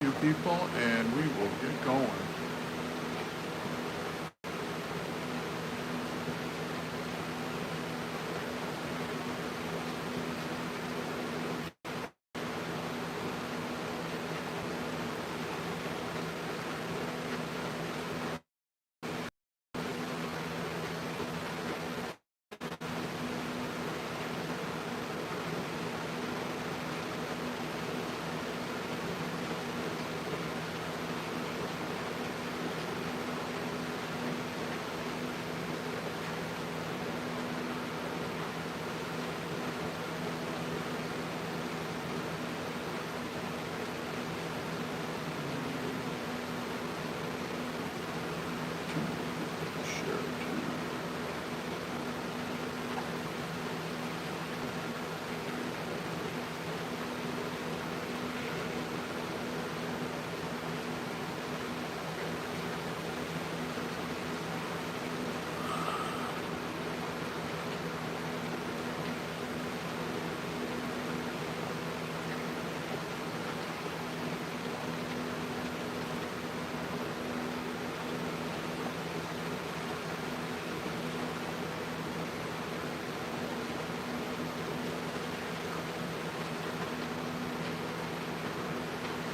You people, and we will get going.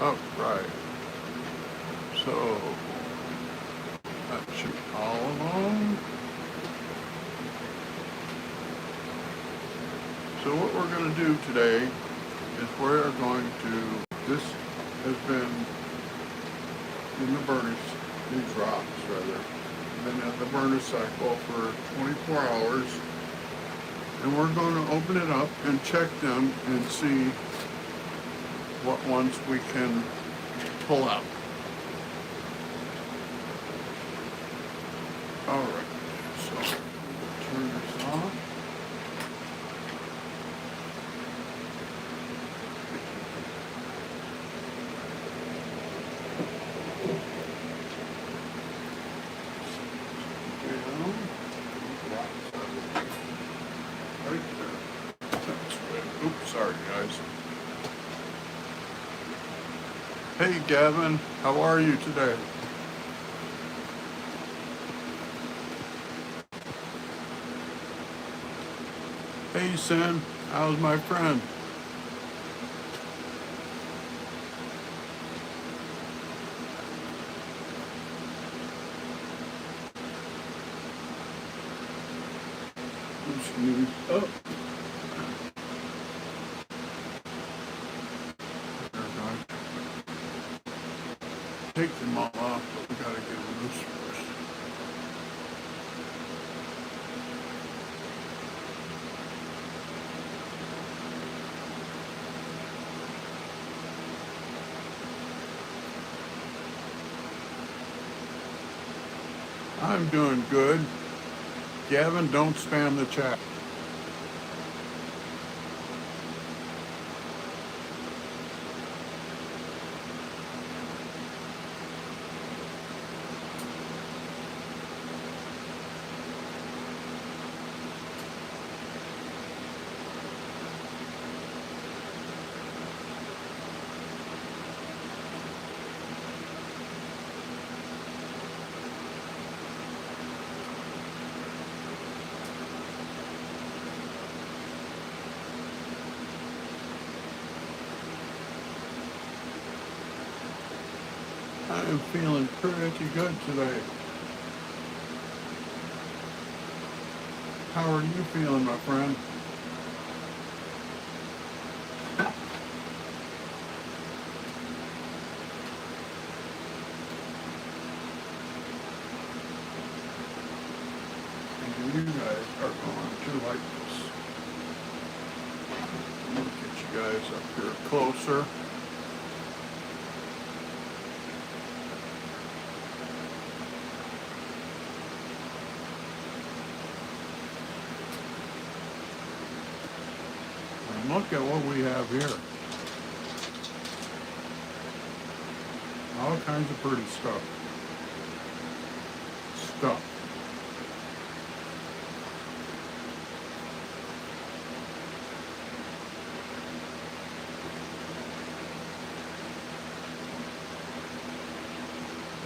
All right. So that should all along. So what we're going to do today is we're going to, this has been in the burnish, these rocks rather, been in the burnish cycle for 24 hours. And we're going to open it up and check them and see what ones we can pull out. All right, so turn this off. Right there. That's good. Oops, sorry guys. Hey Gavin, how are you today? Hey Sin, how's my friend? Oh. Take them all off, but we gotta get them loose first. I'm doing good. Gavin, don't spam the chat. I am feeling pretty good today. How are you feeling, my friend? And you guys are going to like this. Let me get you guys up here closer. And look at what we have here. All kinds of pretty stuff.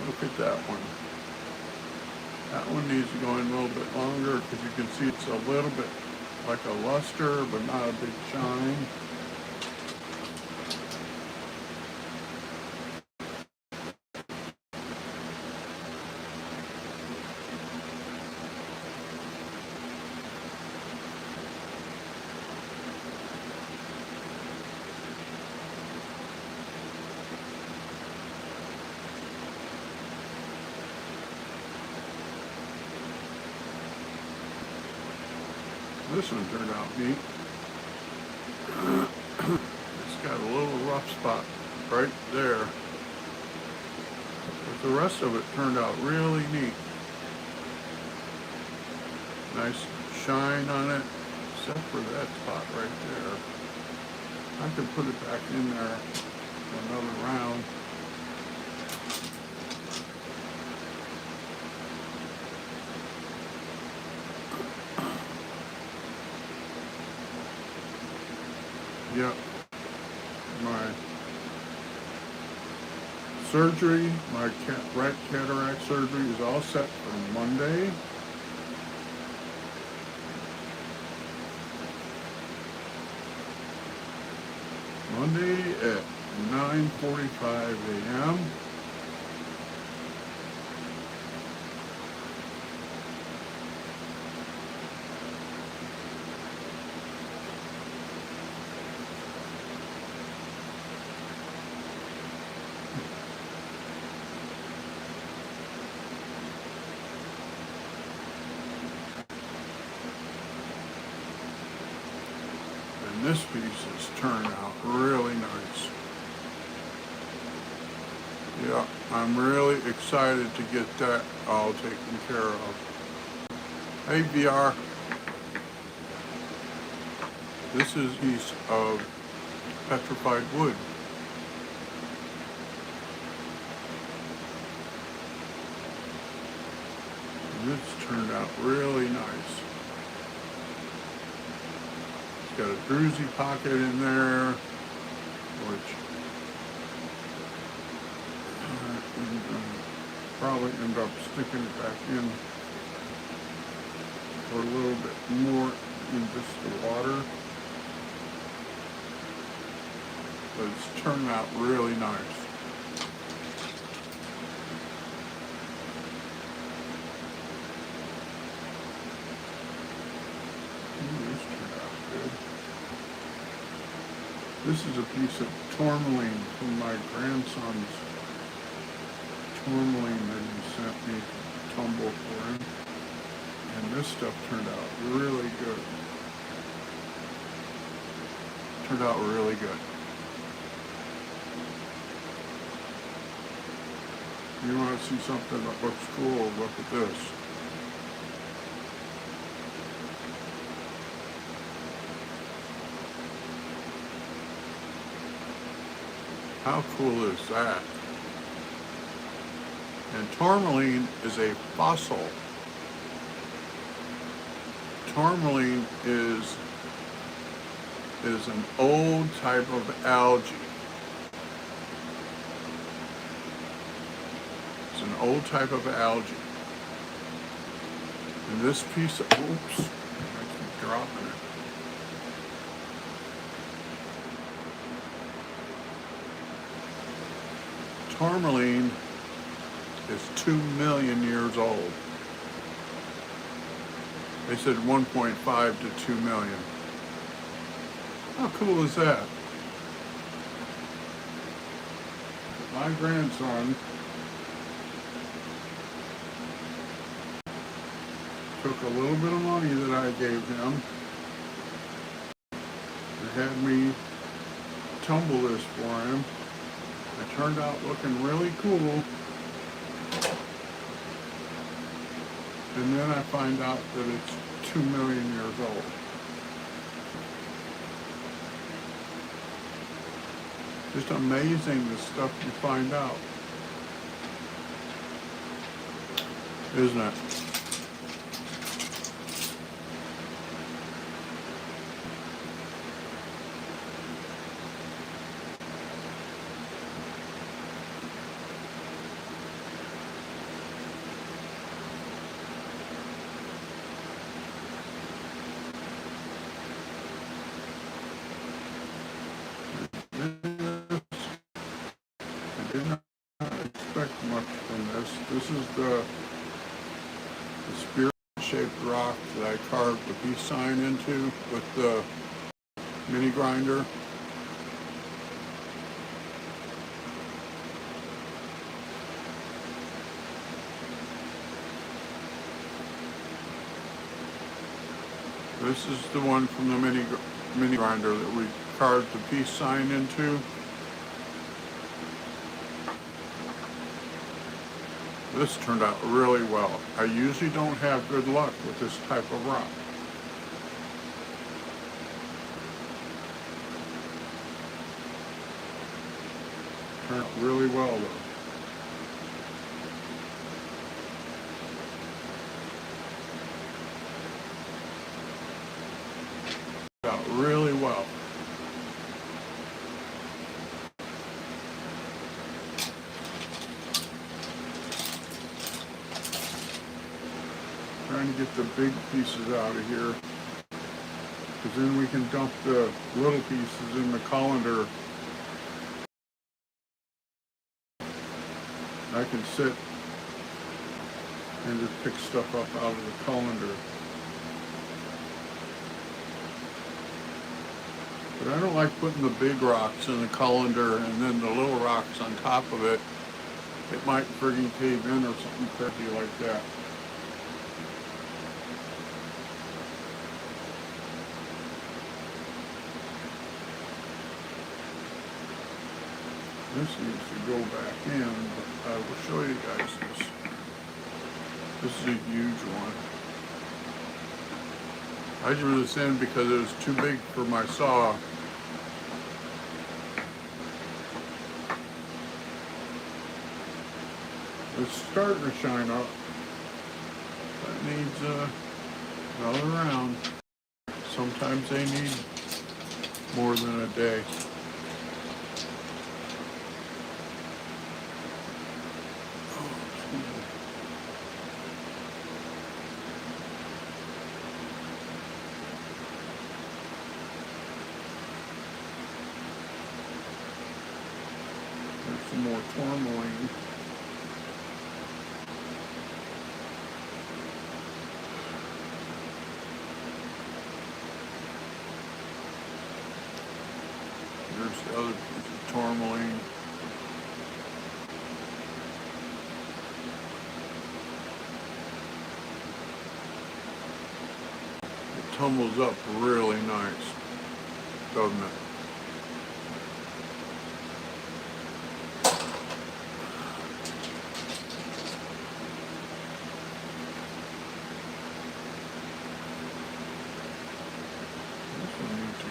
Look at that one. That one needs to go in a little bit longer because you can see it's a little bit like a luster, but not a big shine. This one turned out neat. It's got a little rough spot right there. But the rest of it turned out really neat. Nice shine on it, except for that spot right there. I could put it back in there for another round. Yep, my surgery, my right cataract surgery is all set for Monday. Monday at 9:45 a.m. And this piece has turned out really nice. Yeah, I'm really excited to get that all taken care of. Hey VR, this is a piece of petrified wood. And it's turned out really nice. It's got a druzy pocket in there, which probably end up sticking it back in for a little bit more than just the water. But it's turned out really nice. This turned out good. This is a piece of tourmaline from my grandson's tourmaline that he sent me to tumble for him. And this stuff turned out really good. Turned out really good. You want to see something that looks cool, look at this. How cool is that? And tourmaline is a fossil. Tourmaline is an old type of algae. It's an old type of algae. And this piece of, oops, I keep dropping it. Tourmaline is 2 million years old. They said 1.5 to 2 million. How cool is that? My grandson took a little bit of money that I gave him and had me tumble this for him. It turned out looking really cool. And then I find out that it's 2 million years old. Just amazing the stuff you find out, isn't it? did not expect much from this. This is the spear-shaped rock that I carved the peace sign into with the mini grinder. This is the one from the mini grinder that we carved the peace sign into. This turned out really well. I usually don't have good luck with this type of rock. Turned out really well though. Out really well. Trying to get the big pieces out of here, because then we can dump the little pieces in the colander. I can sit and just pick stuff up out of the colander. But I don't like putting the big rocks in the colander and then the little rocks on top of it. It might friggin' cave in or something crazy like that. This needs to go back in, but I will show you guys this. This is a huge one. I drew this in because it was too big for my saw. It's starting to shine up. That needs another round. Sometimes they need more than a day. Some more tourmaline. There's the other piece of tourmaline. It tumbles up really nice, doesn't it?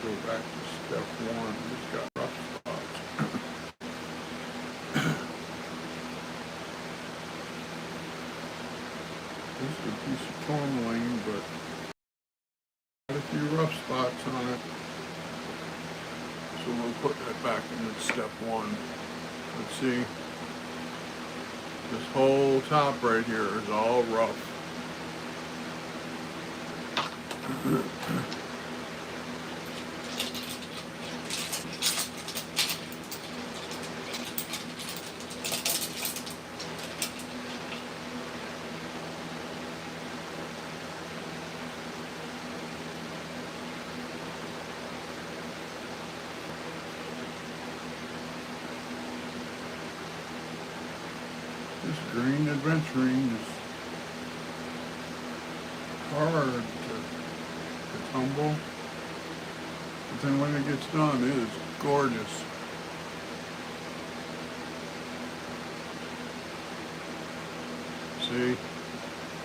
Go back to step one. It's got rough spots. This is a piece of tourmaline, but got a few rough spots on it. So we'll put that back into step one. Let's see. This whole top right here is all rough. This green adventuring is hard to tumble, but then when it gets done, it is gorgeous. See, you're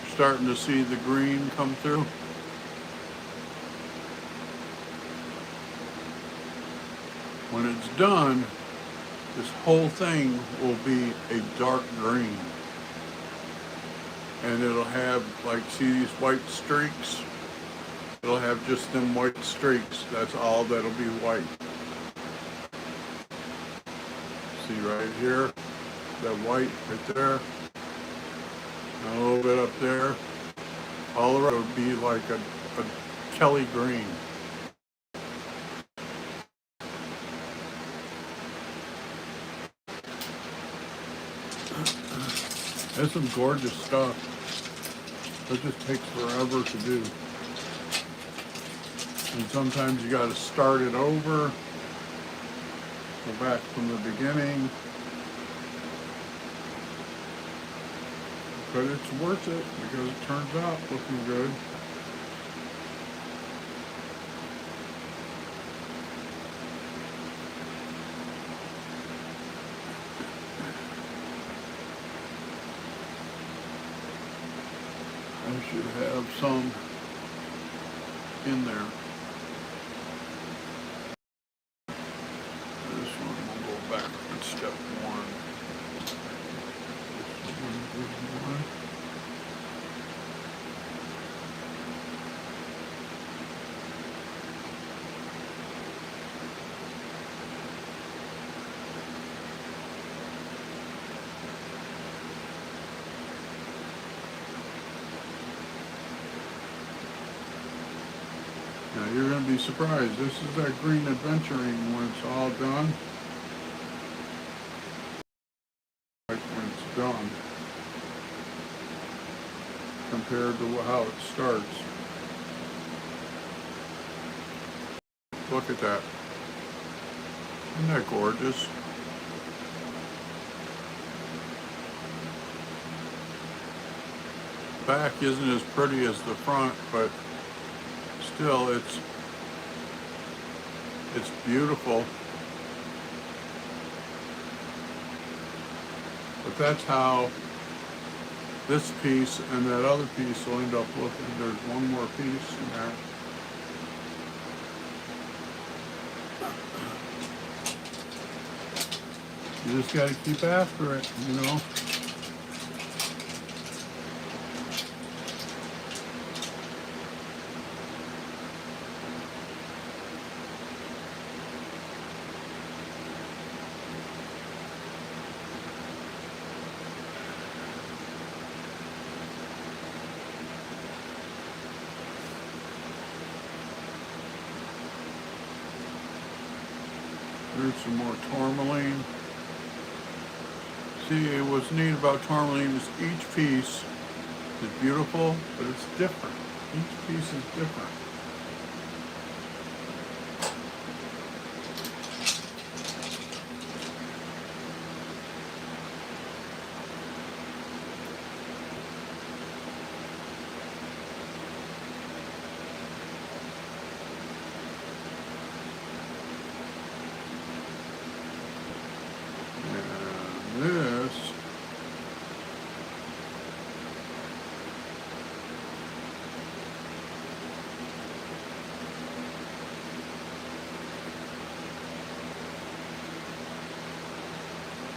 starting to see the green come through. When it's done, this whole thing will be a dark green. And it'll have, like, see these white streaks? It'll have just them white streaks. That's all that'll be white. See right here? That white right there. And a little bit up there. All around it would be like a Kelly green. There's some gorgeous stuff. It just takes forever to do. And sometimes you got to start it over, go back from the beginning. But it's worth it because it turns out looking good. I should have some in there. This one will go back to step one. This one is one. Now you're going to be surprised. This is that green adventuring when it's all done. Like when it's done. Compared to how it starts. Look at that. Isn't that gorgeous? Back isn't as pretty as the front, but still it's beautiful. But that's how this piece and that other piece will end up looking. There's one more piece in there. You just got to keep after it, you know. There's some more tourmaline. See, what's neat about tourmaline is each piece is beautiful, but it's different. Each piece is different.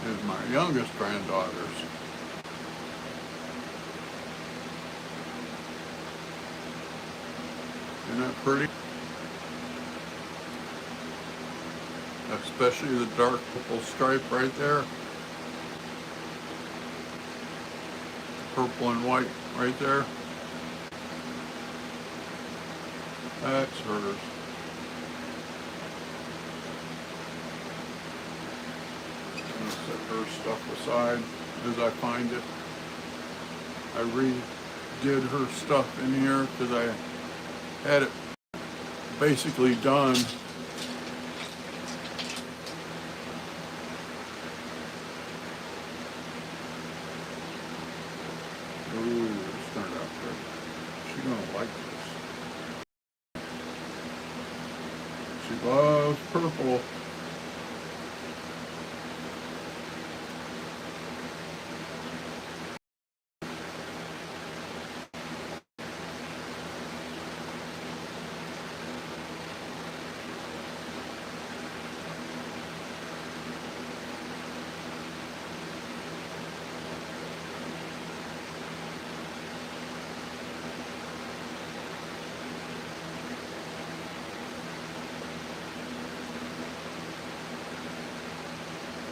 This is my youngest granddaughter's. Isn't that pretty? Especially the dark purple stripe right there. Purple and white right there. That's hers. I'm gonna set her stuff aside as I find it. I redid her stuff in here because I had it basically done. Ooh, this turned out good. She's gonna like this. She loves purple.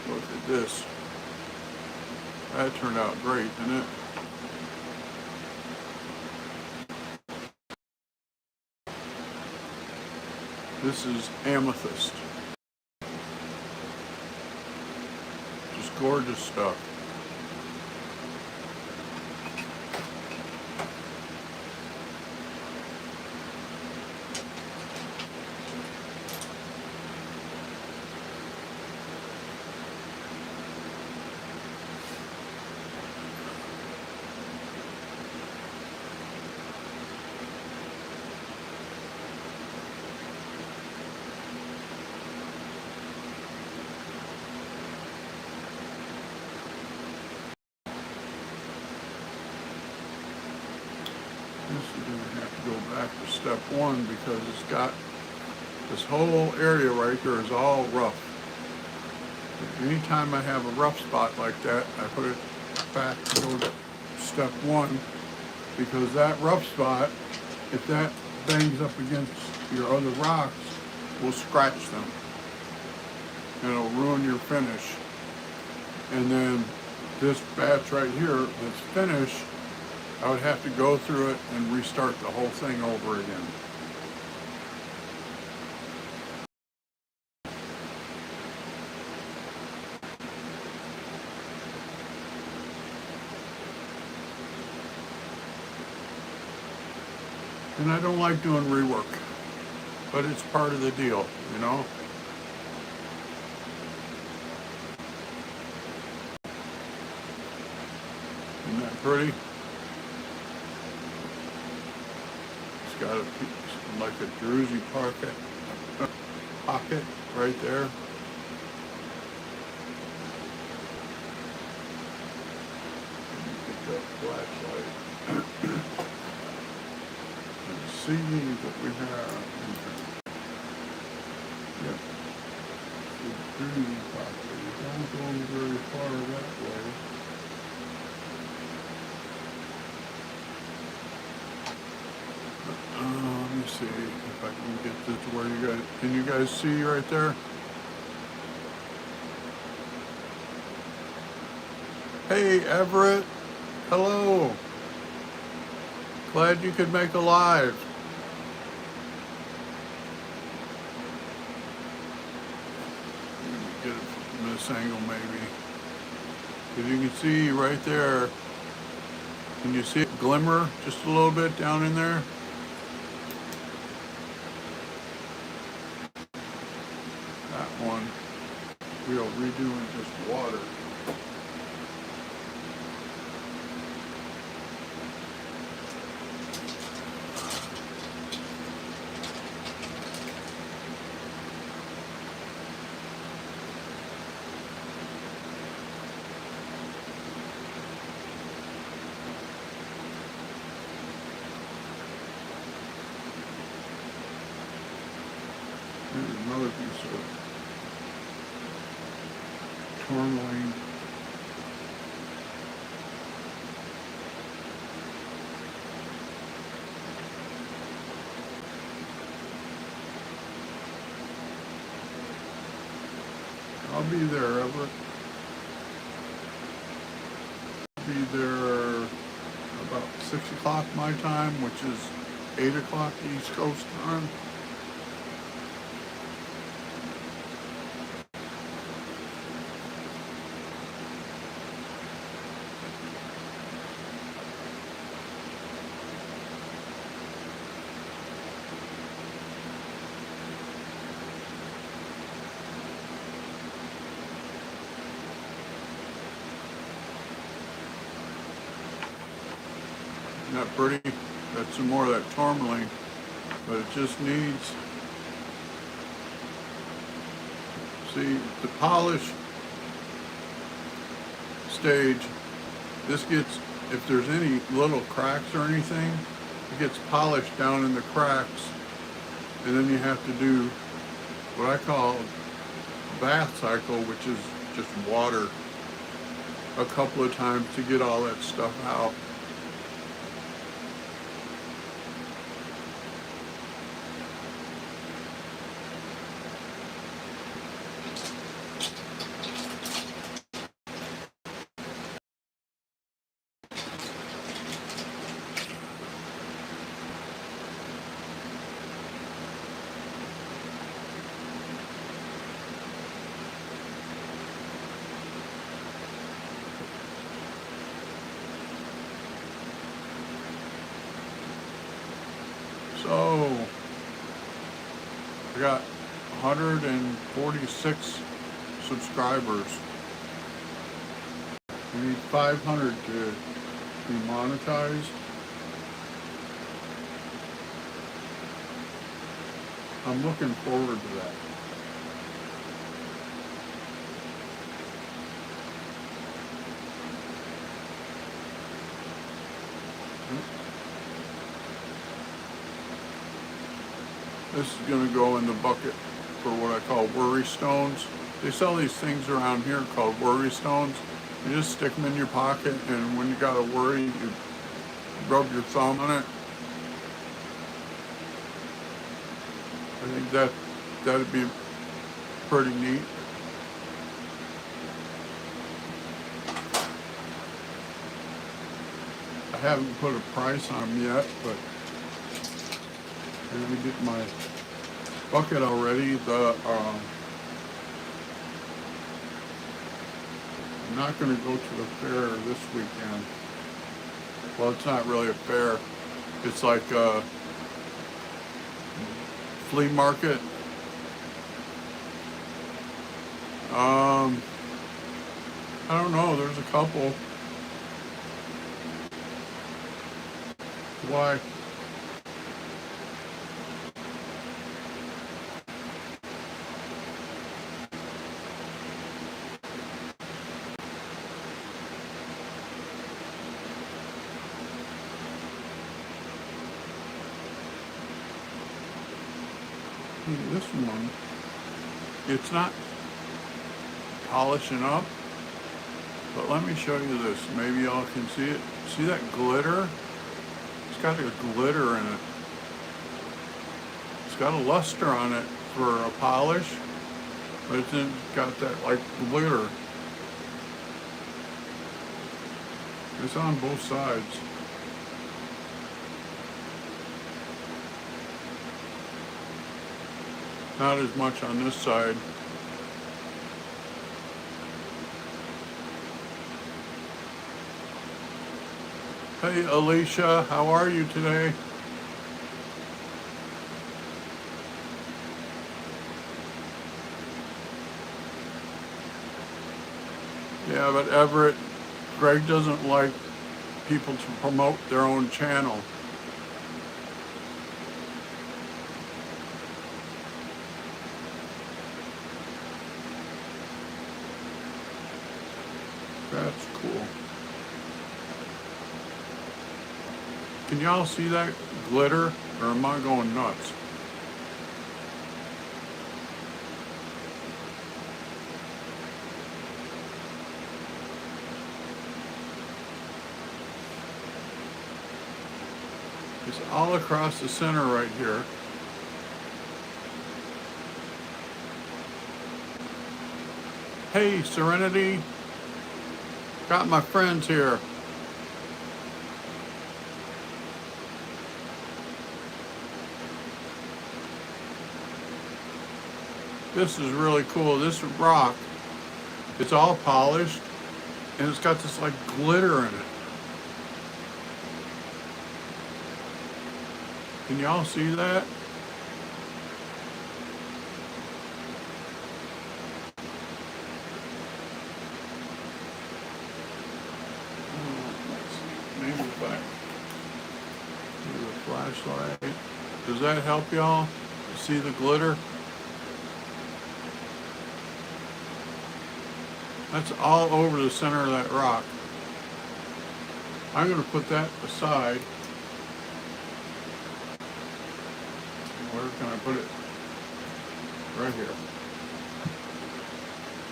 Look at this. That turned out great, didn't it? This is amethyst. Just gorgeous stuff. This is gonna have to go back to step one because it's got this whole area right there is all rough. Anytime I have a rough spot like that, I put it back to go to step one because that rough spot, if that bangs up against your other rocks, will scratch them. And it'll ruin your finish. And then this batch right here that's finished, I would have to go through it and restart the whole thing over again. And I don't like doing rework, but it's part of the deal, you know? Isn't that pretty? It's got a piece, like a druzy pocket right there. Get that flashlight. Let's see what we have. Yep. The druzy pocket. It don't go very far that way. Let me see if I can get this to where can you guys see right there? Hey, Everett. Hello. Glad you could make a live. Let me get it from this angle maybe. If you can see right there, can you see it glimmer just a little bit down in there? That one we'll redo in just water. Here's another piece of tourmaline. I'll be there, Everett. I'll be there about 6 o'clock my time, which is 8 o'clock East Coast time. Isn't that pretty? That's some more of that tourmaline, but it just needs, see, the polish stage, this gets, if there's any little cracks or anything, it gets polished down in the cracks, and then you have to do what I call a bath cycle, which is just water a couple of times to get all that stuff out. So, I got 146 subscribers. We need 500 to be monetized. I'm looking forward to that. This is going to go in the bucket for what I call worry stones. They sell these things around here called worry stones. You just stick them in your pocket, and when you got a worry, you rub your thumb on it. I think that'd be pretty neat. I haven't put a price on them yet, but I'm gonna get my bucket already. I'm not gonna go to the fair this weekend. Well, it's not really a fair. It's like a flea market. I don't know. There's a couple. Why? This one, it's not polishing up, but let me show you this. Maybe y'all can see it. See that glitter? It's got a glitter in it. It's got a luster on it for a polish, but it's got that like glitter. It's on both sides. Not as much on this side. Hey Alicia, how are you today? Yeah, but Everett, Greg doesn't like people to promote their own channel. That's cool. Can y'all see that glitter, or am I going nuts? It's all across the center right here. Hey, Serenity. Got my friends here. This is really cool. This rock, it's all polished, and it's got this like glitter in it. Can y'all see that? Maybe if I use a flashlight. Does that help y'all see the glitter? That's all over the center of that rock. I'm going to put that aside. Where can I put it? Right here.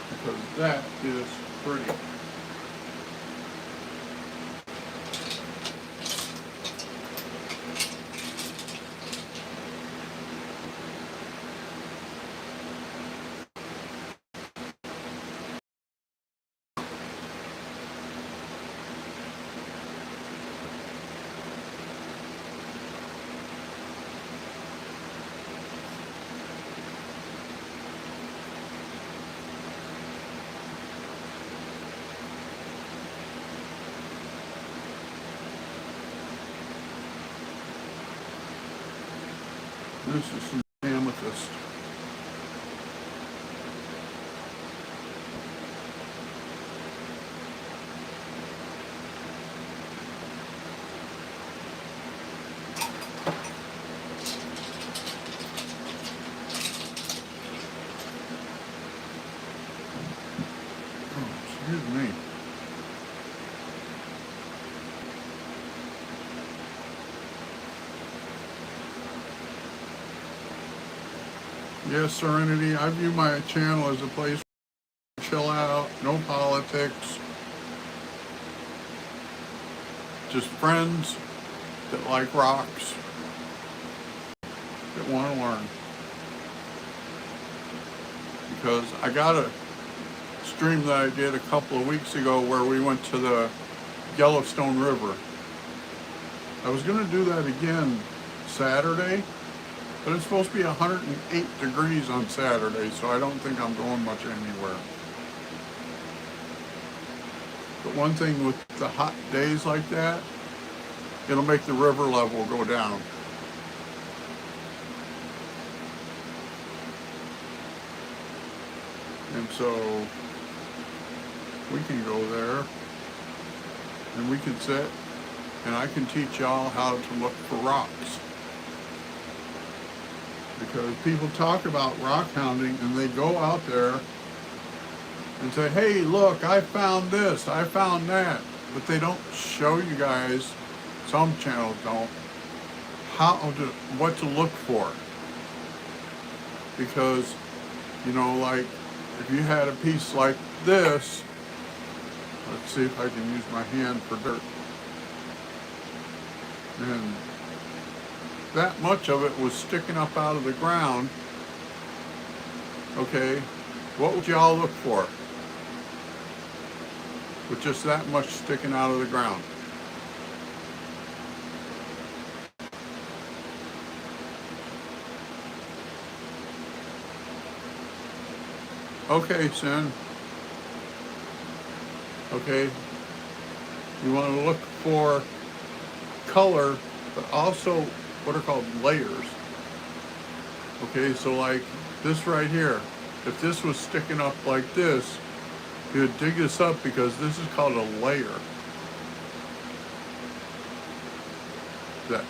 Because that is pretty. This is some amethyst. Oh, excuse me. Yes, Serenity, I view my channel as a place to chill out, no politics, just friends that like rocks, that want to learn. Because I got a stream that I did a couple of weeks ago where we went to the Yellowstone River. I was going to do that again Saturday, but it's supposed to be 108 degrees on Saturday, so I don't think I'm going much anywhere. But one thing with the hot days like that, it'll make the river level go down. And so we can go there and we can sit and I can teach y'all how to look for rocks. Because people talk about rock hounding and they go out there and say, hey, look, I found this, I found that. But they don't show you guys, some channels don't, what to look for. Because, you know, like, if you had a piece like this, let's see if I can use my hand for dirt. And that much of it was sticking up out of the ground. Okay, what would y'all look for with just that much sticking out of the ground? Okay, Sin. Okay, you want to look for color, but also what are called layers. Okay, so like this right here, if this was sticking up like this, you would dig this up because this is called a layer. That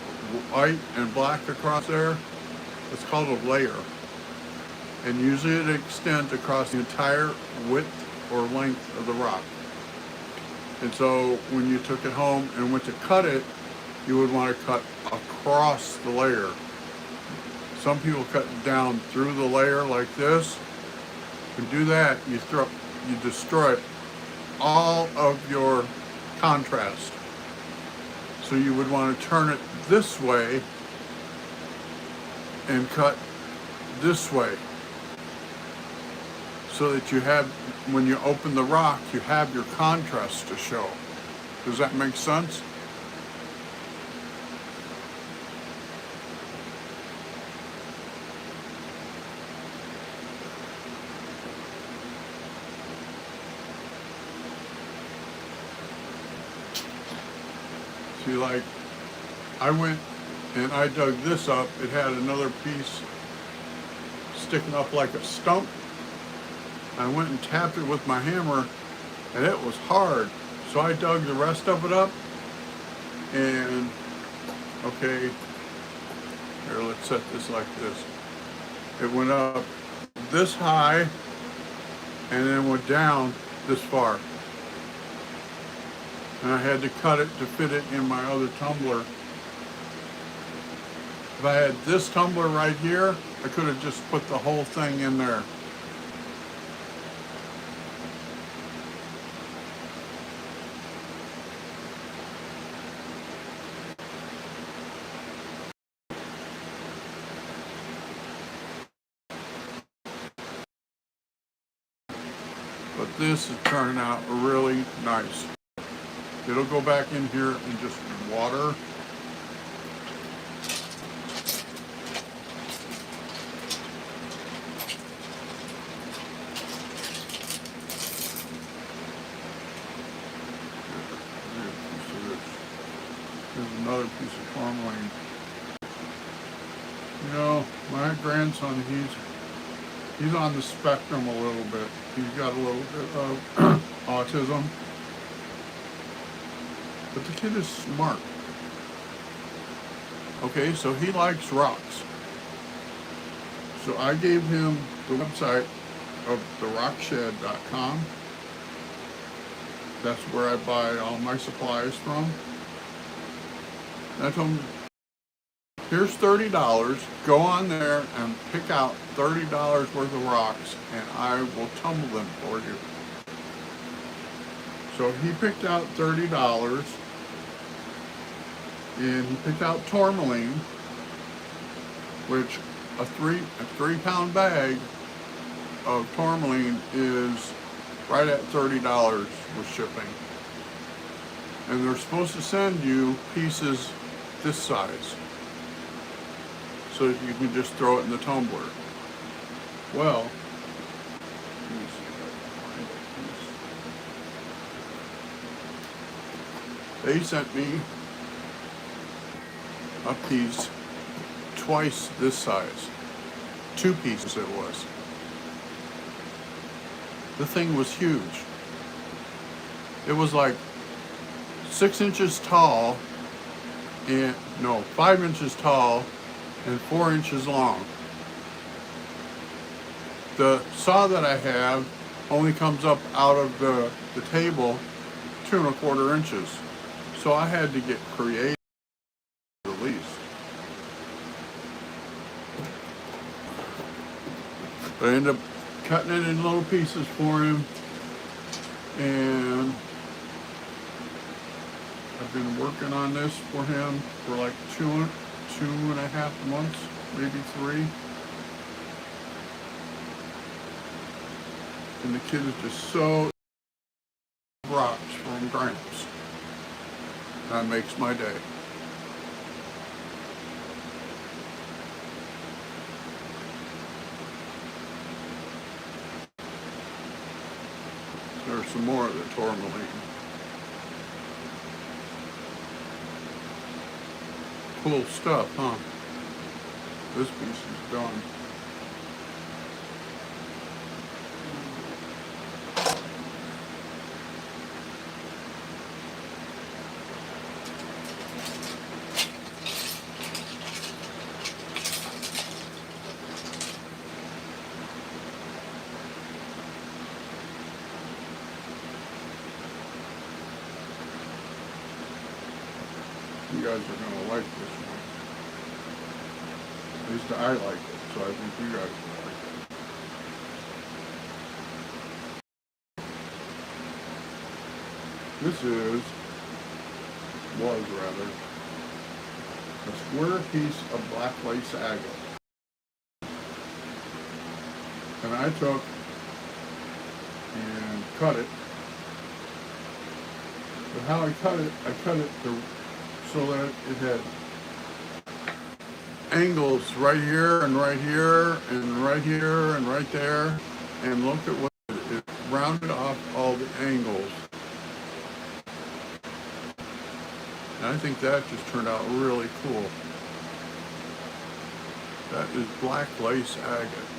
white and black across there, it's called a layer. And usually it extends across the entire width or length of the rock. And so when you took it home and went to cut it, you would want to cut across the layer. Some people cut down through the layer like this. When you do that, you destroy all of your contrast. So you would want to turn it this way and cut this way. So that you have, when you open the rock, you have your contrast to show. Does that make sense? See, like, I went and I dug this up. It had another piece sticking up like a stump. I went and tapped it with my hammer and it was hard. So I dug the rest of it up and, okay, here, let's set this like this. It went up this high and then went down this far. And I had to cut it to fit it in my other tumbler. If I had this tumbler right here, I could have just put the whole thing in there. But this is turning out really nice. It'll go back in here and just water. There's another piece of tourmaline. You know, my grandson, he's on the spectrum a little bit. He's got a little bit of autism. But the kid is smart. Okay, so he likes rocks. So I gave him the website of therockshed.com. That's where I buy all my supplies from. And I told him, here's $30. Go on there and pick out $30 worth of rocks, and I will tumble them for you. So he picked out $30, and he picked out tourmaline, which a 3-pound bag of tourmaline is right at $30 with shipping. And they're supposed to send you pieces this size, so that you can just throw it in the tumbler. Well, let me see if I can find it. They sent me a piece twice this size. 2 pieces it was. The thing was huge. It was like 6 inches tall, and no, 5 inches tall and 4 inches long. The saw that I have only comes up out of the table 2 1/4 inches. So I had to get creative at least. But I ended up cutting it in little pieces for him, and I've been working on this for him for like 2.5 months, maybe 3. And the kid is just so rocks from Gramps. That makes my day. There's some more of the tourmaline. Cool stuff, huh? This piece is done. You guys are going to like this one. At least I like it, so I think you guys will like it. This was a square piece of black lace agate. And I took and cut it. But how I cut it so that it had angles right here and right here and right here and right there. And look at what it rounded off all the angles. And I think that just turned out really cool. That is black lace agate.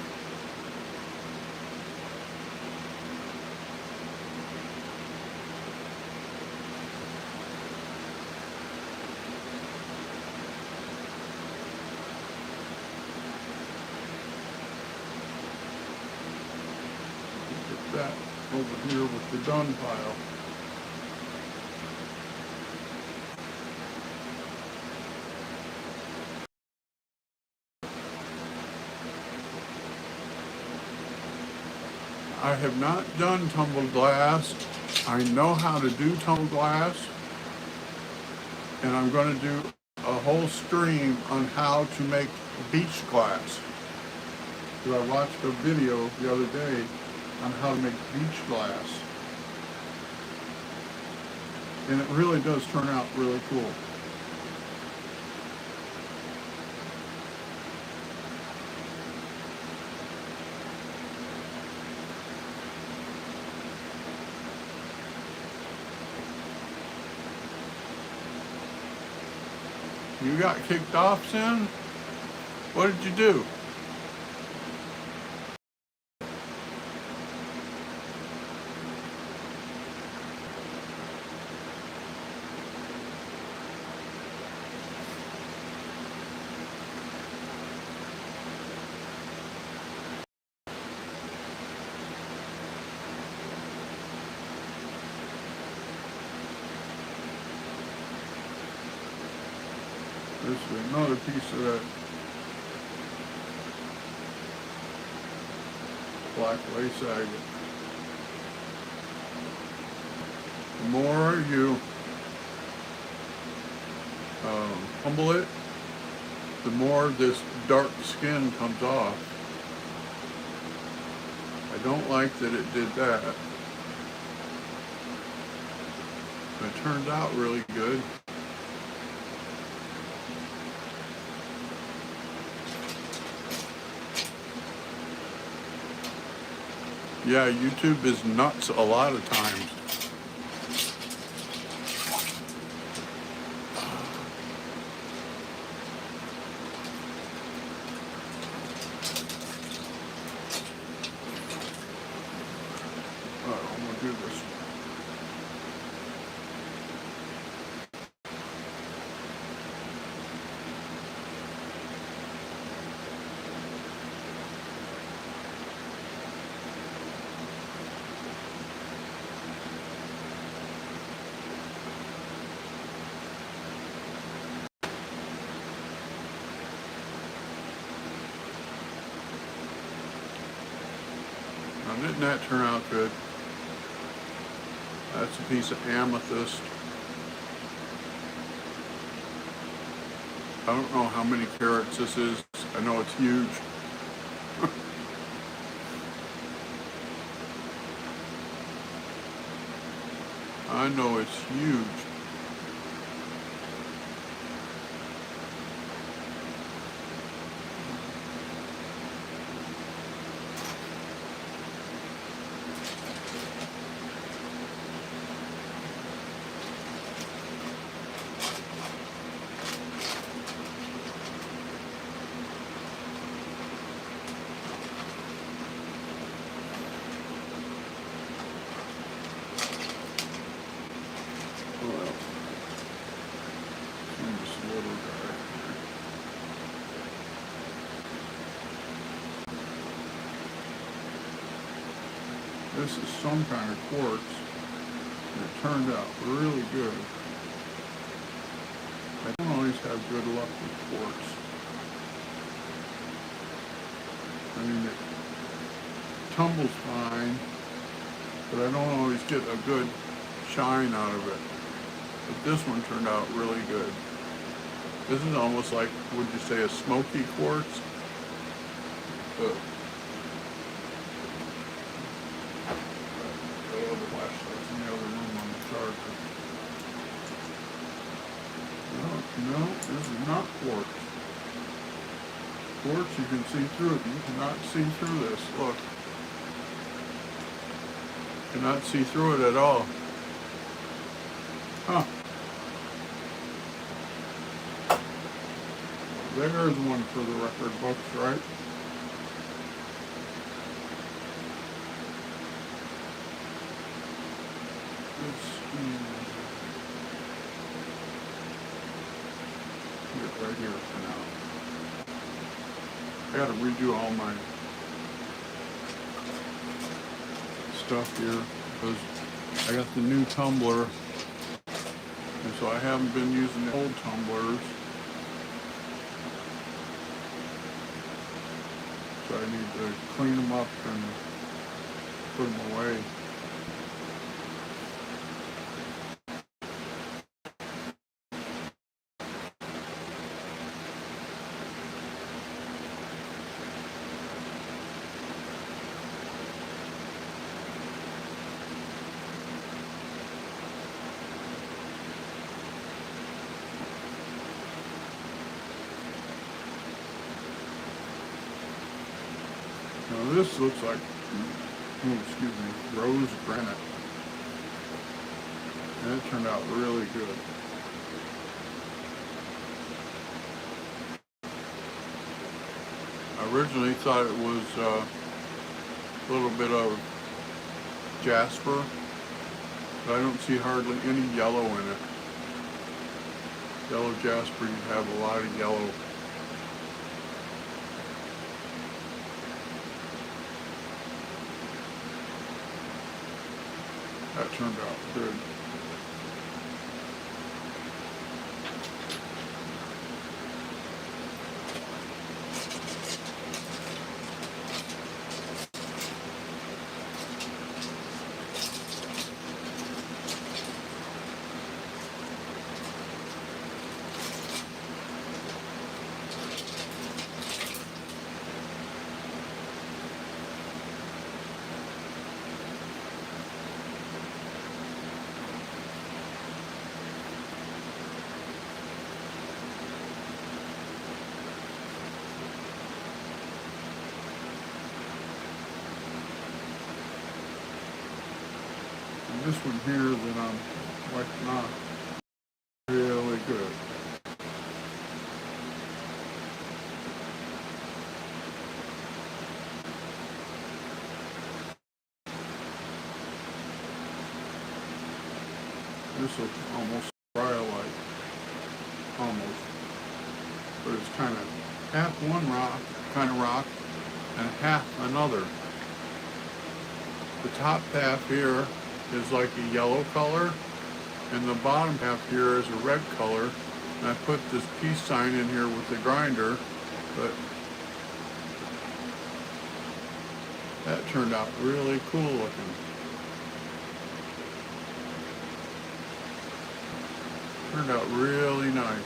That over here with the done pile. I have not done tumbled glass. I know how to do tumbled glass, and I'm going to do a whole stream on how to make beach glass. Because I watched a video the other day on how to make beach glass. And it really does turn out really cool. You got kicked off, Sin? What did you do? This is another piece of that black lace agate. The more you humble it, the more this dark skin comes off. I don't like that it did that. But it turned out really good. Yeah, YouTube is nuts a lot of times. I'm gonna do this. Now, didn't that turn out good? That's a piece of amethyst. I don't know how many carats this is. I know it's huge. I know it's huge. This is some kind of quartz, and it turned out really good. I don't always have good luck with quartz. I mean, it tumbles fine, but I don't always get a good shine out of it. But this one turned out really good. This is almost like, would you say, a smoky quartz? No, this is not quartz. Quartz, you can see through it. You cannot see through this. Look. You cannot see through it at all. Huh. There's one for the record books, right? Right here for now. I gotta redo all my stuff here because I got the new tumbler, and so I haven't been using the old tumblers. So I need to clean them up and put them away. Now this looks like, rose granite. And it turned out really good. I originally thought it was a little bit of jasper, but I don't see hardly any yellow in it. Yellow jasper, you have a lot of yellow. That turned out good. this one here that I'm wiping off really good. This will almost dry like, almost, but it's kind of half one kind of rock and half another. The top half here is like a yellow color, and the bottom half here is a red color. And I put this peace sign in here with the grinder, but that turned out really cool looking. Turned out really nice.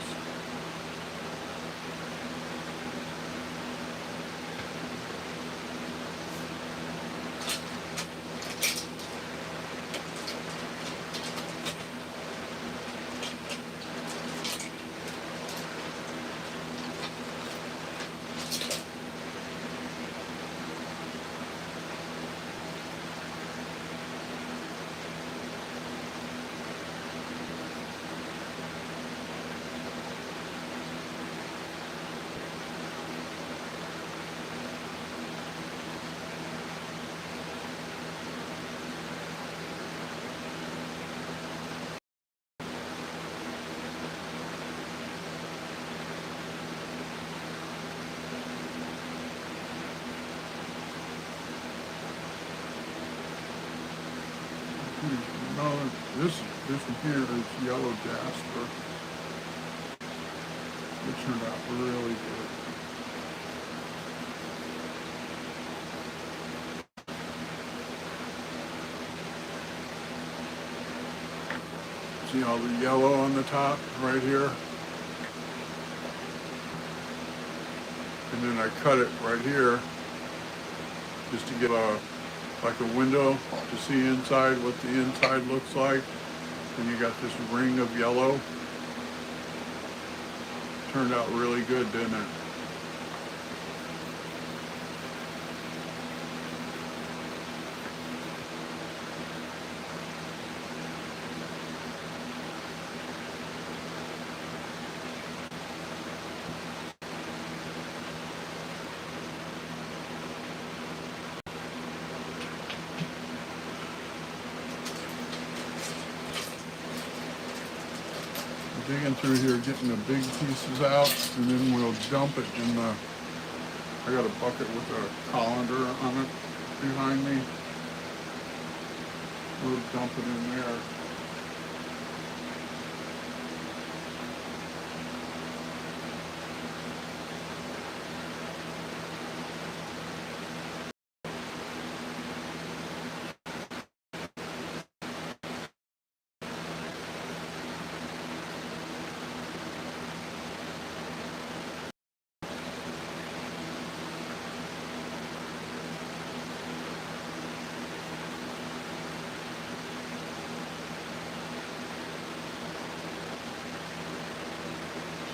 No, this one here is yellow jasper. It turned out really good. See all the yellow on the top right here? And then I cut it right here just to get like a window to see inside what the inside looks like. And you got this ring of yellow. Turned out really good, didn't it? Digging through here, getting the big pieces out, and then we'll dump it in the, I got a bucket with a colander on it behind me. We'll dump it in there.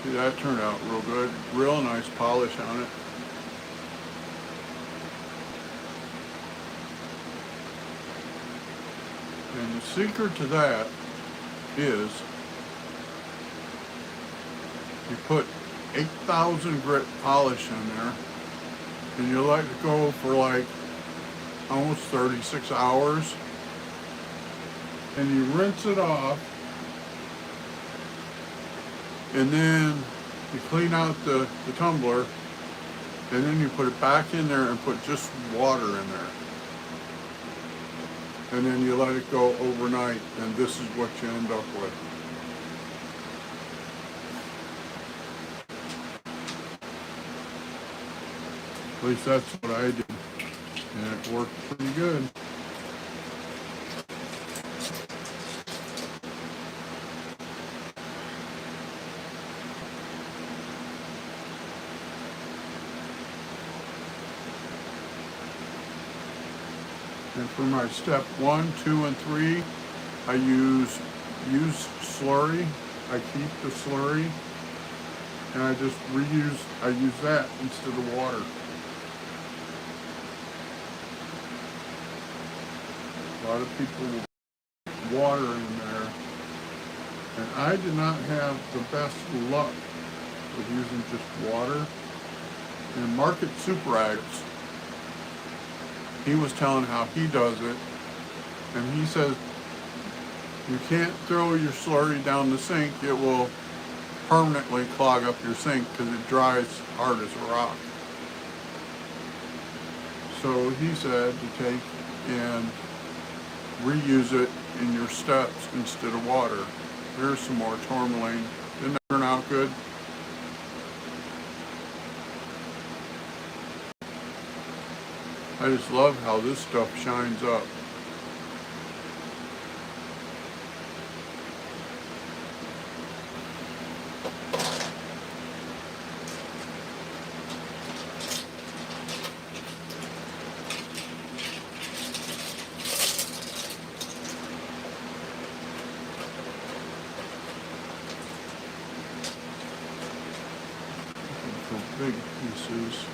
See, that turned out real good. Real nice polish on it. And the secret to that is you put 8,000 grit polish in there, and you let it go for like almost 36 hours, and you rinse it off, and then you clean out the tumbler, and then you put it back in there and put just water in there. And then you let it go overnight, and this is what you end up with. At least that's what I did, and it worked pretty good. And for my step 1, 2, and 3, I use slurry. I keep the slurry, and I just I use that instead of water. A lot of people water in there. And I did not have the best luck with using just water. And Market Super Acts, he was telling how he does it. And he says, you can't throw your slurry down the sink. It will permanently clog up your sink because it dries hard as a rock. So he said to take and reuse it in your steps instead of water. Here's some more tourmaline. Didn't that turn out good? I just love how this stuff shines up. For big pieces.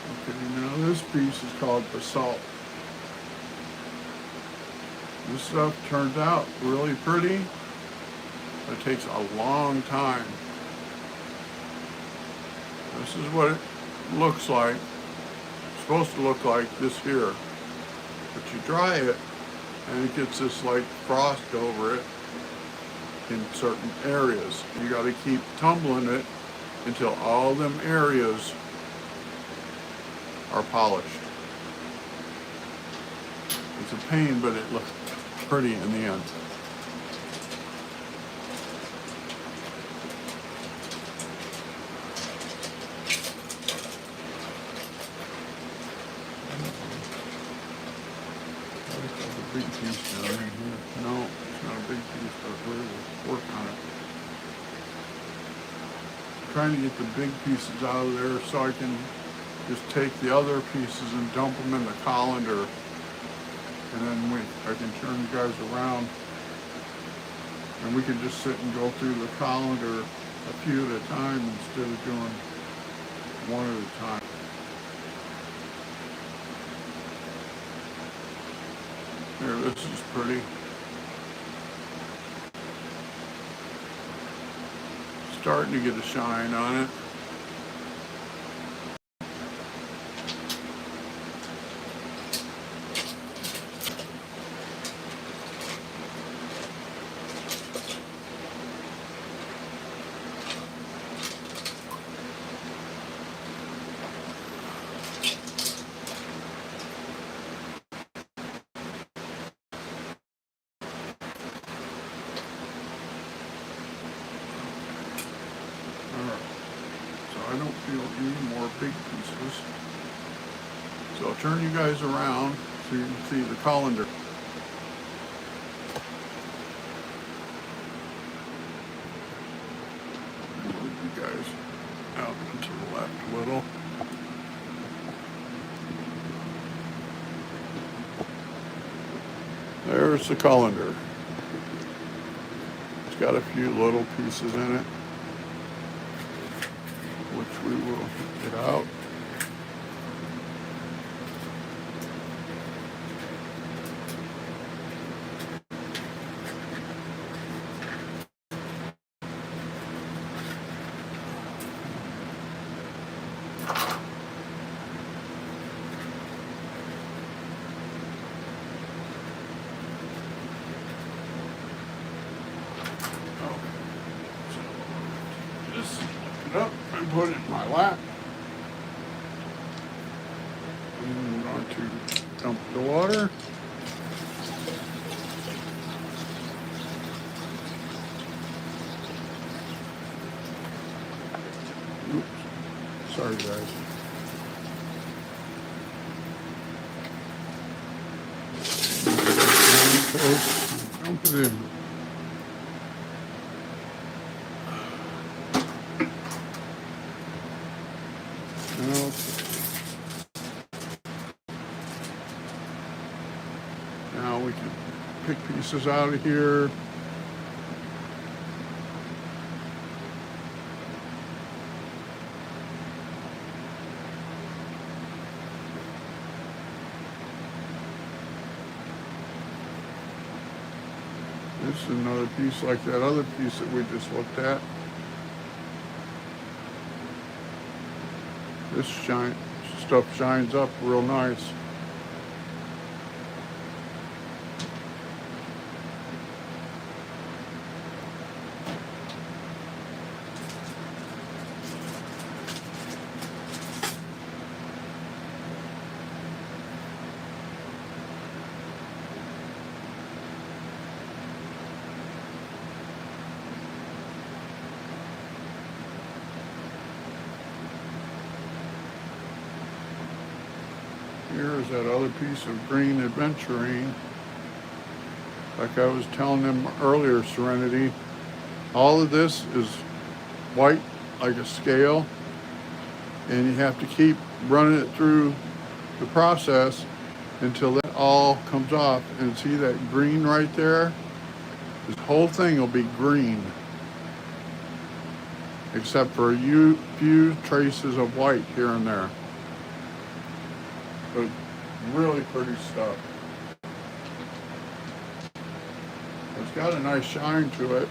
Okay, now this piece is called basalt. This stuff turns out really pretty, but it takes a long time. This is what it looks like. It's supposed to look like this here. But you dry it and it gets this like frost over it in certain areas. You got to keep tumbling it until all them areas are polished. It's a pain, but it looks pretty in the end. Big piece down in here. No, it's not a big piece, but we'll work on it. I'm trying to get the big pieces out of there so I can just take the other pieces and dump them in the colander, and then I can turn you guys around, and we can just sit and go through the colander a few at a time instead of doing one at a time. Here, this is pretty. Starting to get a shine on it. I don't feel any more big pieces. So I'll turn you guys around so you can see the colander. Move you guys out to the left a little. There's the colander. It's got a few little pieces in it, which we will get out. Just lift it up and put it in my lap. And I'm going to dump the water. Oops. Sorry, guys. Okay, dump it in. Now we can pick pieces out of here. This is another piece like that other piece that we just looked at. This stuff shines up real nice. Here's that other piece of green adventurine. Like I was telling them earlier, Serenity, all of this is white like a scale, and you have to keep running it through the process until that all comes off. And see that green right there? This whole thing will be green, except for a few traces of white here and there. But really pretty stuff. It's got a nice shine to it.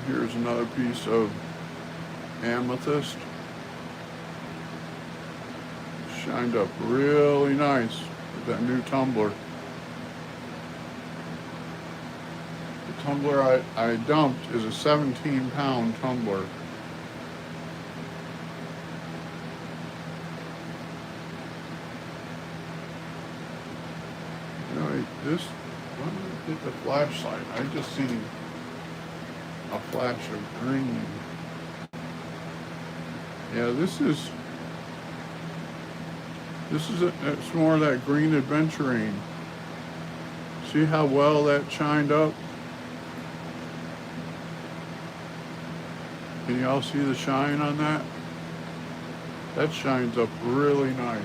Here's another piece of amethyst. Shined up really nice with that new tumbler. The tumbler I dumped is a 17-pound tumbler. Anyway, let me get the flashlight. I just seen a flash of green. Yeah, it's more of that green adventurine. See how well that shined up? Can you all see the shine on that? That shines up really nice.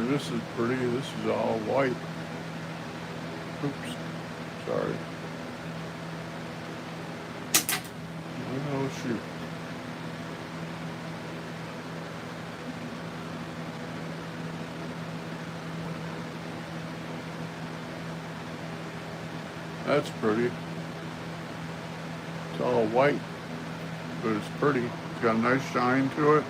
This is pretty. This is all white. Oops. Sorry. Oh, shoot. That's pretty. It's all white, but it's pretty. It's got a nice shine to it.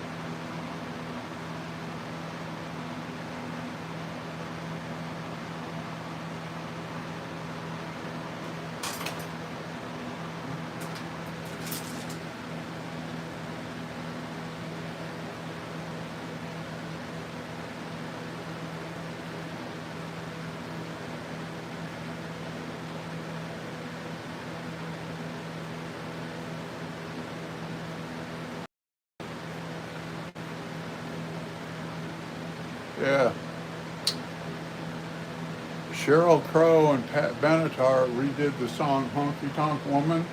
Yeah. Sheryl Crow and Pat Benatar redid the song Honky Tonk Woman.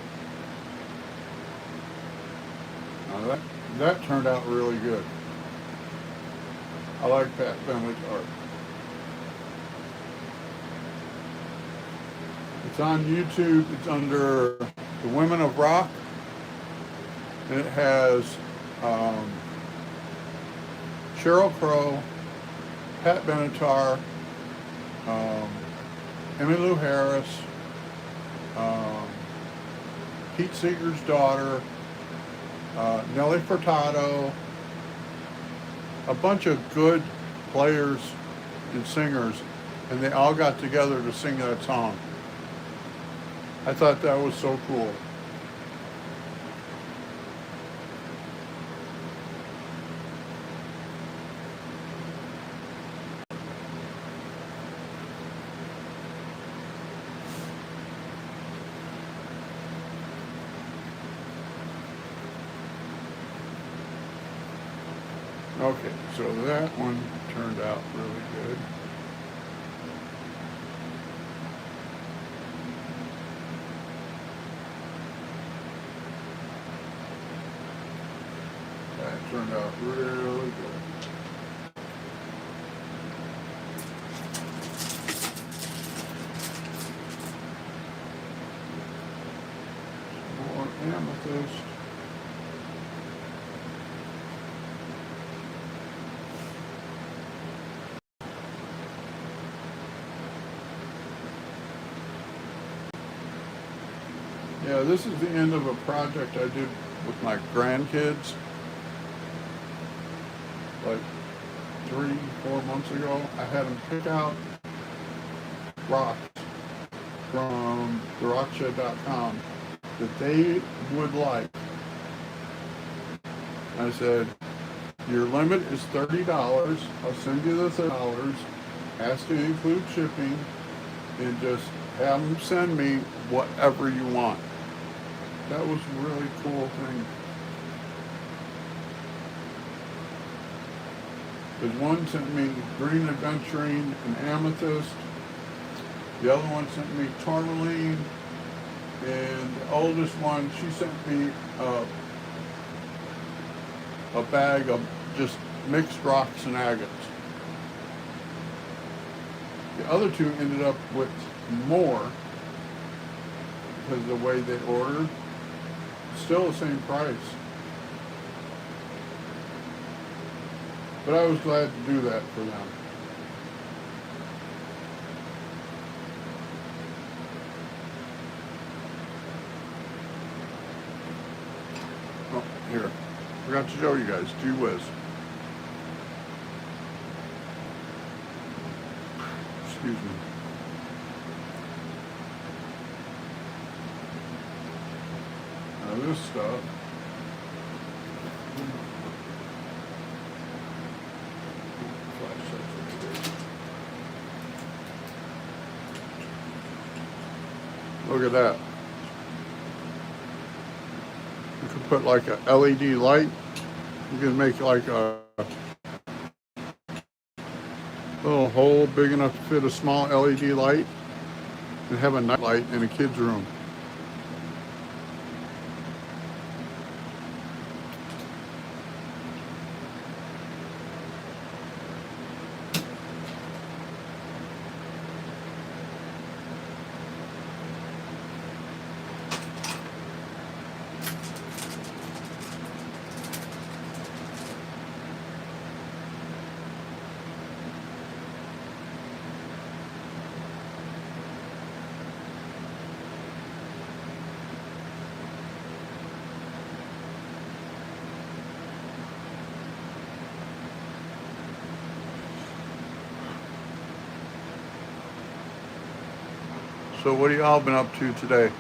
Now that turned out really good. I like Pat Benatar. It's on YouTube. It's under The Women of Rock. And it has Sheryl Crow, Pat Benatar, Emmylou Harris, um, Pete Seeger's daughter, Nelly Furtado, a bunch of good players and singers, and they all got together to sing that song. I thought that was so cool. Okay, so that one turned out really good. That turned out really good. More amethyst. Yeah, this is the end of a project I did with my grandkids like 3-4 months ago. I had them pick out rocks from therockshed.com that they would like. I said, your limit is $30. I'll send you the $30. Has to include shipping, and just have them send me whatever you want. That was a really cool thing. Because one sent me green aventurine and amethyst. The other one sent me tourmaline. And the oldest one, she sent me a bag of just mixed rocks and agates. The other two ended up with more because of the way they ordered. Still the same price. But I was glad to do that for them. Oh, here. Forgot to show you guys. Gee whiz. Excuse me. Now this stuff. Look at that. You could put like a LED light. You can make like a little hole big enough to fit a small LED light and have a night light in a kid's room. So what have y'all been up to today?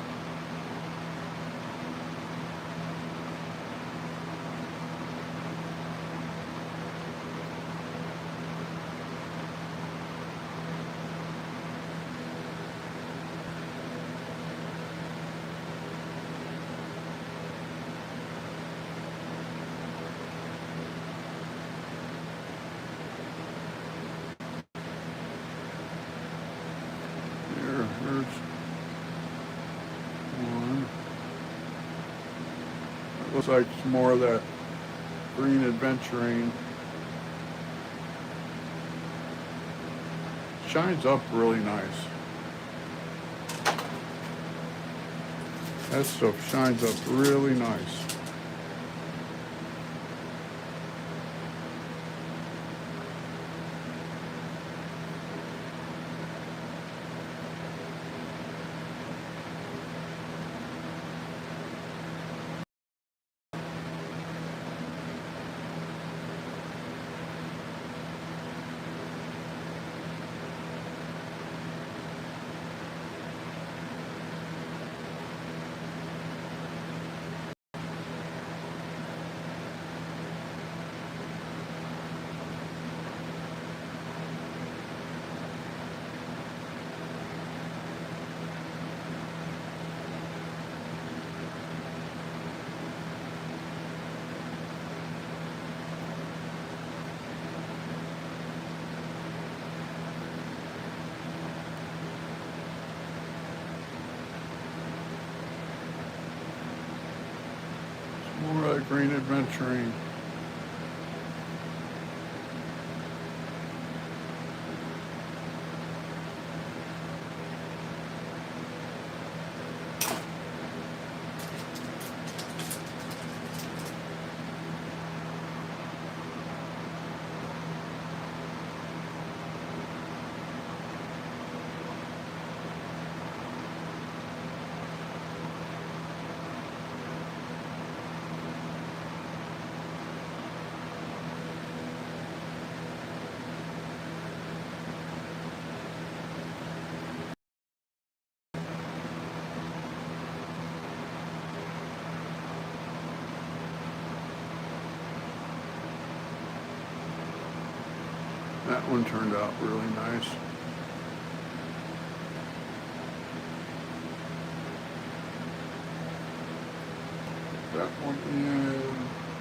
Here's one. It looks like some more of that green aventurine. Shines up really nice. That stuff shines up really nice. More of that green adventuring. That one turned out really nice. That one in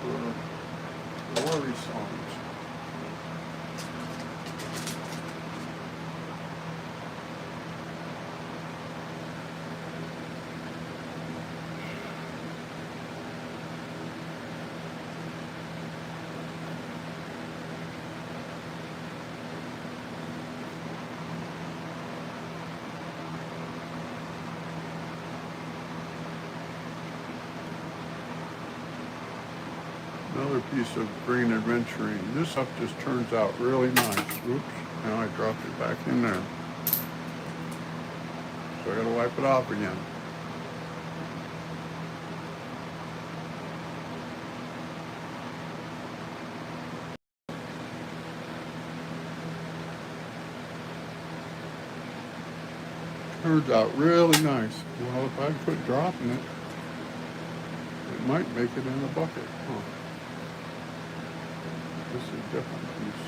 for worry songs. Another piece of green adventuring. This stuff just turns out really nice. Oops, now I dropped it back in there. So I gotta wipe it off again. Turns out really nice. Well, if I quit dropping it, it might make it in the bucket. Huh. This is a different piece.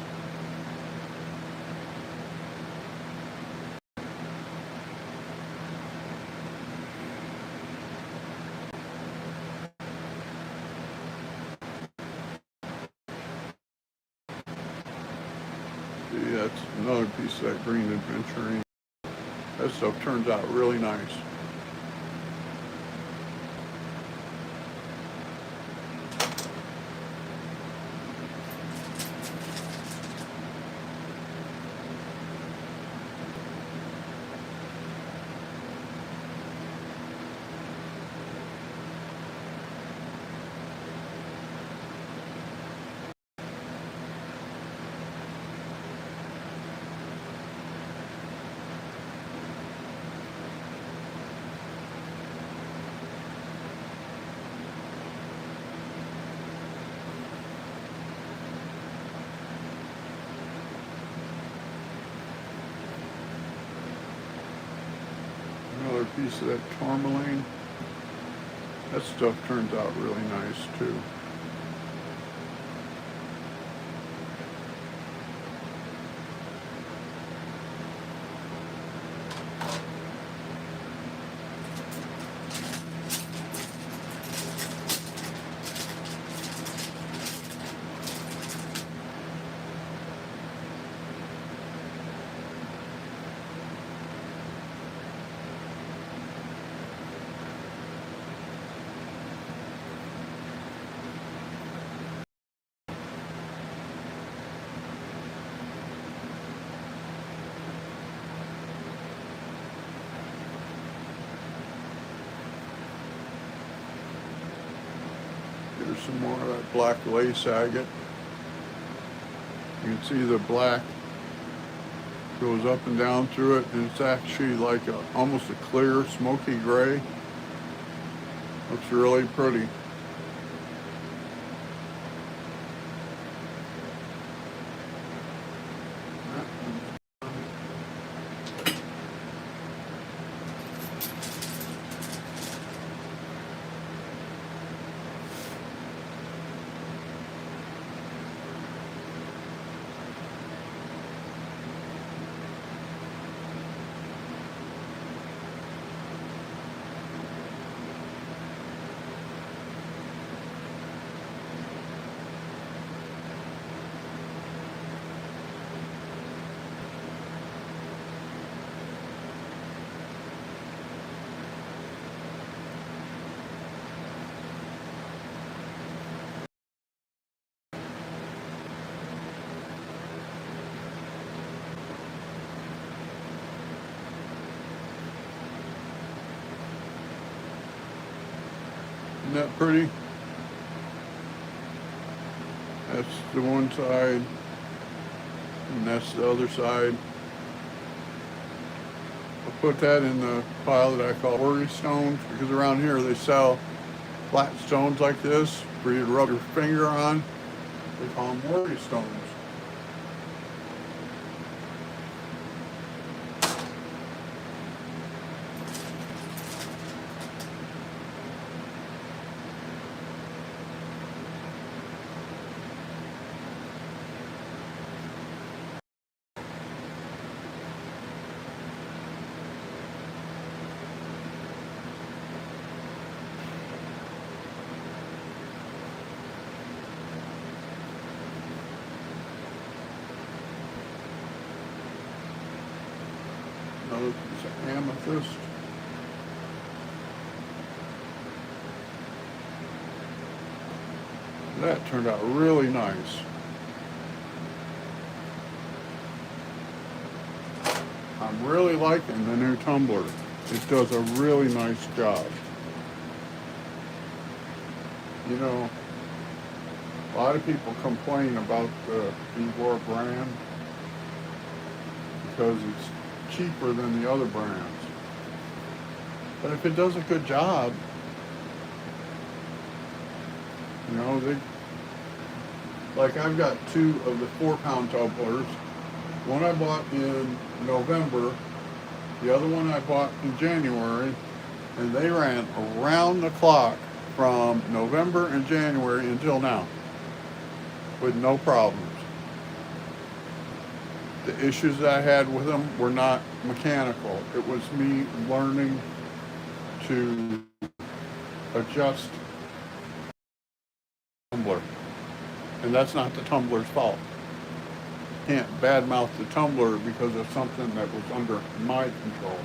See, that's another piece of that green adventuring. That stuff turns out really nice. Another piece of that tourmaline. That stuff turns out really nice too. Here's some more of that black lace agate. You can see the black goes up and down through it, and it's actually like almost a clear, smoky gray. Looks really pretty. that pretty? That's the one side, and that's the other side. I'll put that in the pile that I call worry stones, because around here they sell flat stones like this for you to rub your finger on. They call them worry stones. Another piece of amethyst. That turned out really nice. I'm really liking the new tumbler. It does a really nice job. You know, a lot of people complain about the Igor brand because it's cheaper than the other brands. But if it does a good job, you know, like I've got 2 of the 4-pound tumblers. One I bought in November, the other one I bought in January, and they ran around the clock from November and January until now with no problems. The issues that I had with them were not mechanical. It was me learning to adjust the tumbler. And that's not the tumbler's fault. Can't badmouth the tumbler because of something that was under my control.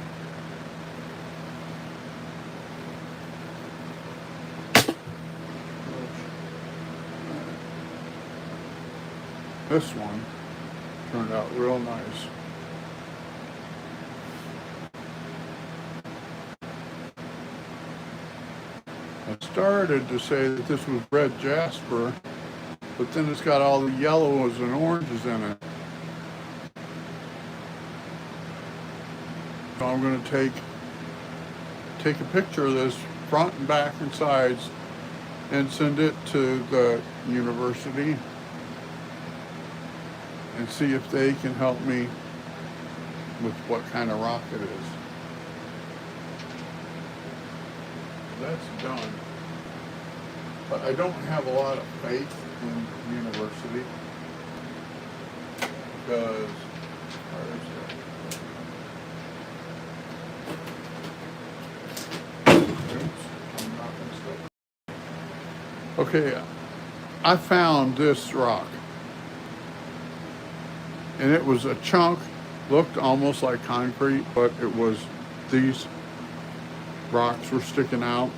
This one turned out real nice. I started to say that this was red jasper, but then it's got all the yellows and oranges in it. So I'm going to take a picture of this front and back and sides and send it to the university and see if they can help me with what kind of rock it is. That's done. But I don't have a lot of faith in the university because okay, I found this rock, and it was a chunk, looked almost like concrete, but it was, these rocks were sticking out.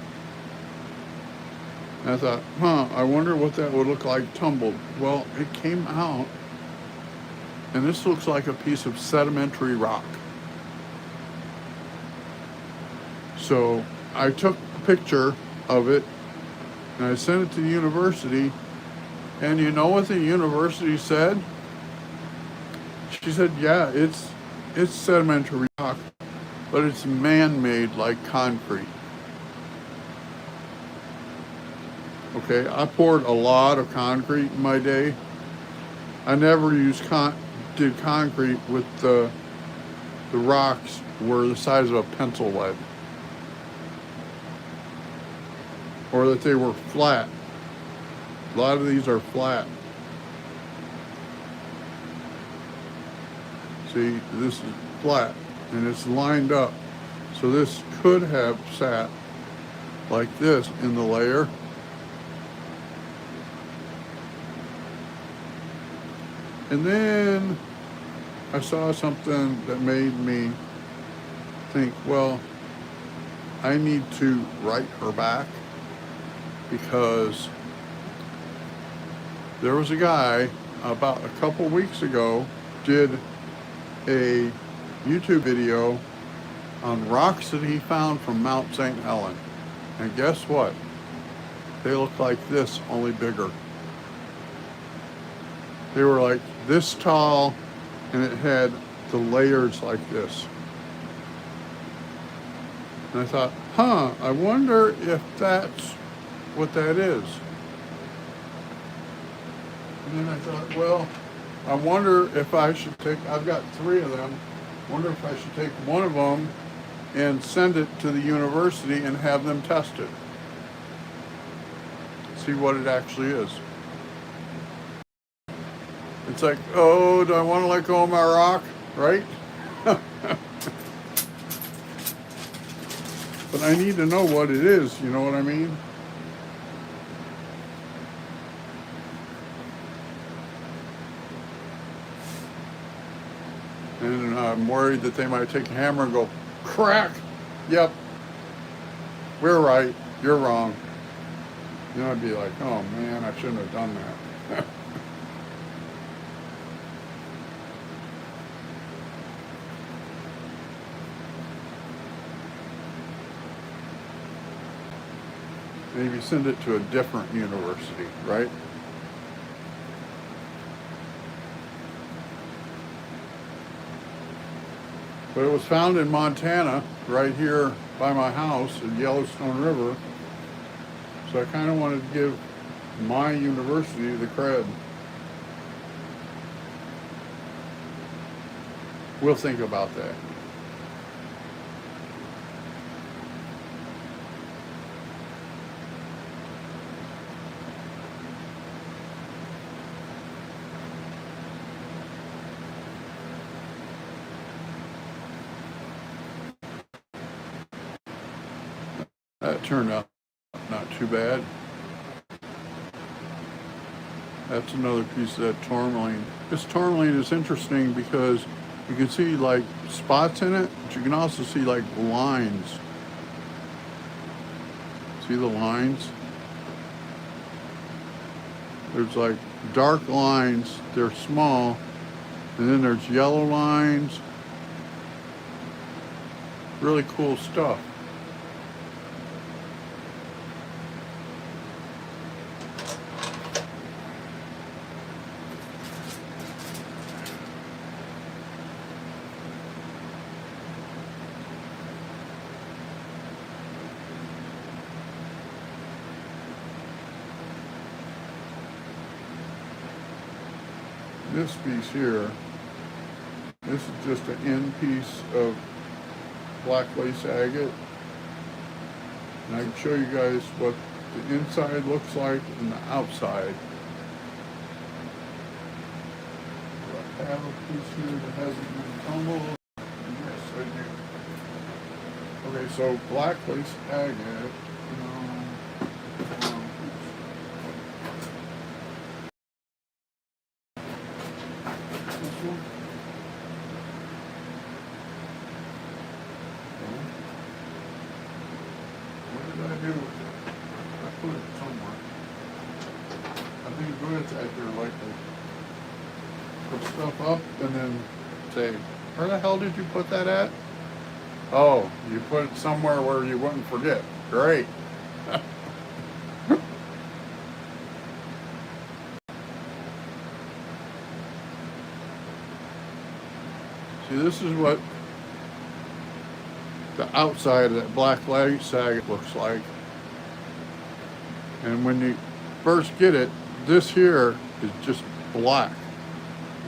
And I thought, I wonder what that would look like tumbled. Well, it came out, and this looks like a piece of sedimentary rock. So I took a picture of it, and I sent it to the university, and you know what the university said? She said, yeah, it's sedimentary rock, but it's man-made like concrete. Okay, I poured a lot of concrete in my day. I never did concrete with the rocks were the size of a pencil lead, or that they were flat. A lot of these are flat. See, this is flat and it's lined up. So this could have sat like this in the layer. And then I saw something that made me think, well, I need to write her back, because there was a guy about a couple weeks ago did a YouTube video on rocks that he found from Mount St. Helens. And guess what? They look like this, only bigger. They were like this tall, and it had the layers like this. And I thought, I wonder if that's what that is. And then I thought, well, I wonder if I should I've got 3 of them, wonder if I should take one of them and send it to the university and have them test it. See what it actually is. It's like, oh, do I want to let go of my rock? Right? But I need to know what it is, you know what I mean? And I'm worried that they might take a hammer and go, crack! Yep, we're right, you're wrong. Then I'd be like, oh man, I shouldn't have done that. Maybe send it to a different university, right? But it was found in Montana, right here by my house in Yellowstone River. So I kind of wanted to give my university the cred. We'll think about that. That turned out not too bad. That's another piece of that tourmaline. This tourmaline is interesting because you can see like spots in it, but you can also see like lines. See the lines? There's like dark lines, they're small, and then there's yellow lines. Really cool stuff. This piece here, this is just an end piece of black lace agate. And I can show you guys what the inside looks like and the outside. Do I have a piece here that hasn't been tumbled? Yes, I do. Okay, so black lace agate. Put stuff up and then say, where the hell did you put that at? Oh, you put it somewhere where you wouldn't forget. Great. See, this is what the outside of that black lace agate looks like. And when you first get it, this here is just black.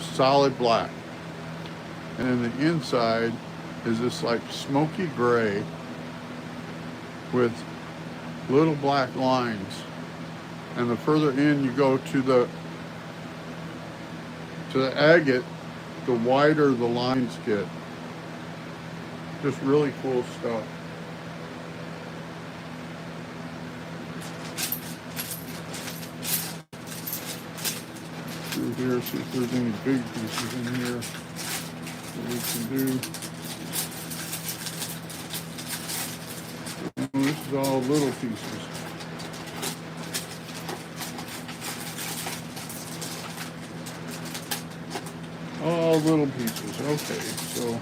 Solid black. And then the inside is this like smoky gray with little black lines. And the further in you go to the agate, the wider the lines get. Just really cool stuff. Through here, see if there's any big pieces in here that we can do. And this is all little pieces. All little pieces. Okay, so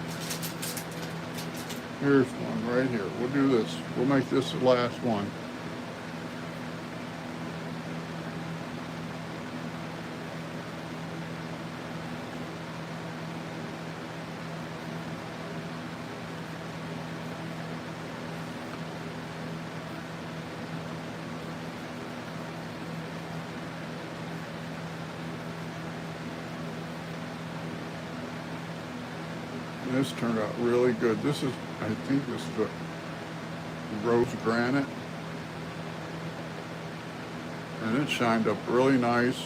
here's one right here. We'll do this. We'll make this the last one. This turned out really good. This is, I think this is the rose granite. And it shined up really nice.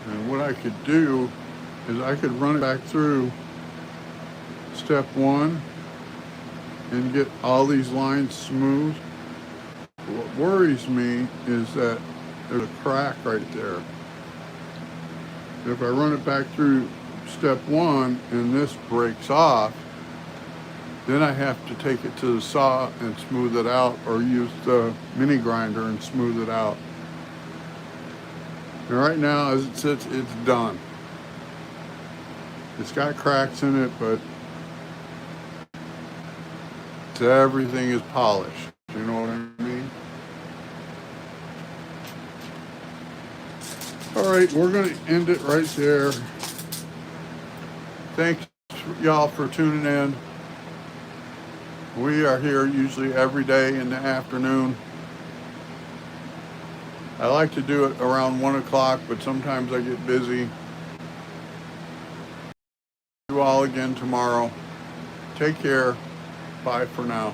And what I could do is I could run it back through step one and get all these lines smooth. What worries me is that there's a crack right there. If I run it back through step one and this breaks off, then I have to take it to the saw and smooth it out, or use the mini grinder and smooth it out. And right now, as it sits, it's done. It's got cracks in it, but everything is polished. You know what I mean? All right, we're going to end it right there. Thanks, y'all, for tuning in. We are here usually every day in the afternoon. I like to do it around 1 o'clock, but sometimes I get busy. See you all again tomorrow. Take care. Bye for now.